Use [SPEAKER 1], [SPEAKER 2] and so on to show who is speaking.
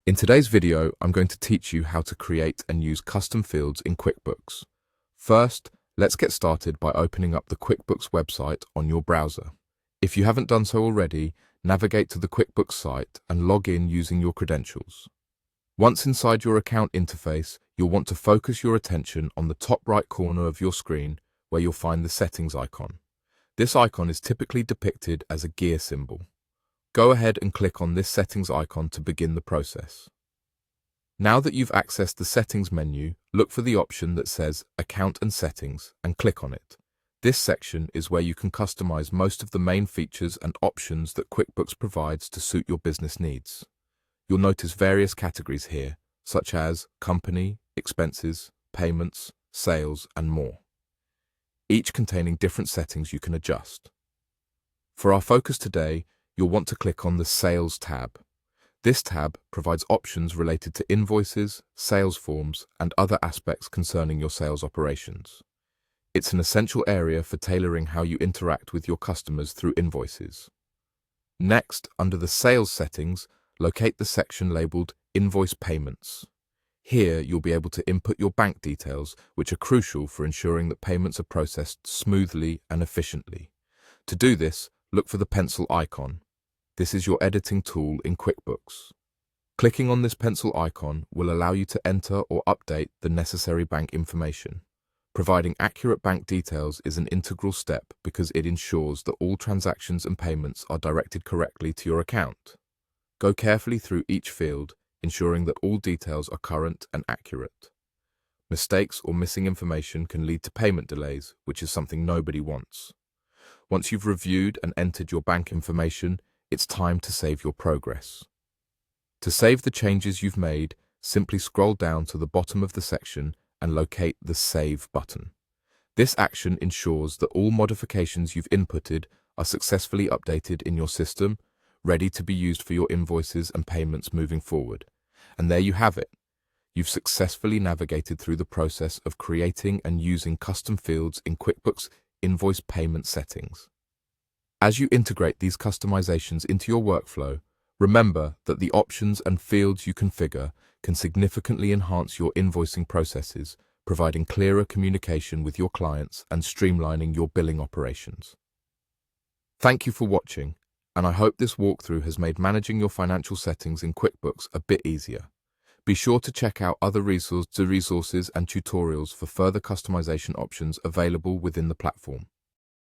[SPEAKER 1] In today's video, I'm going to teach you how to create and use custom fields in QuickBooks. First, let's get started by opening up the QuickBooks website on your browser. If you haven't done so already, navigate to the QuickBooks site and log in using your credentials. Once inside your account interface, you'll want to focus your attention on the top right corner of your screen where you'll find the settings icon. This icon is typically depicted as a gear symbol. Go ahead and click on this settings icon to begin the process. Now that you've accessed the settings menu, look for the option that says Account and Settings and click on it. This section is where you can customize most of the main features and options that QuickBooks provides to suit your business needs. You'll notice various categories here, such as Company, Expenses, Payments, Sales, and more, each containing different settings you can adjust. For our focus today, you'll want to click on the Sales tab. This tab provides options related to invoices, sales forms, and other aspects concerning your sales operations. It's an essential area for tailoring how you interact with your customers through invoices. Next, under the Sales settings, locate the section labeled Invoice Payments. Here, you'll be able to input your bank details, which are crucial for ensuring that payments are processed smoothly and efficiently. To do this, look for the pencil icon. This is your editing tool in QuickBooks. Clicking on this pencil icon will allow you to enter or update the necessary bank information. Providing accurate bank details is an integral step because it ensures that all transactions and payments are directed correctly to your account. Go carefully through each field, ensuring that all details are current and accurate. Mistakes or missing information can lead to payment delays, which is something nobody wants. Once you've reviewed and entered your bank information, it's time to save your progress. To save the changes you've made, simply scroll down to the bottom of the section and locate the Save button. This action ensures that all modifications you've inputted are successfully updated in your system, ready to be used for your invoices and payments moving forward. And there you have it. You've successfully navigated through the process of creating and using custom fields in QuickBooks invoice payment settings. As you integrate these customizations into your workflow, remember that the options and fields you configure can significantly enhance your invoicing processes, providing clearer communication with your clients and streamlining your billing operations. Thank you for watching, and I hope this walkthrough has made managing your financial settings in QuickBooks a bit easier. Be sure to check out other resources and tutorials for further customization options available within the platform.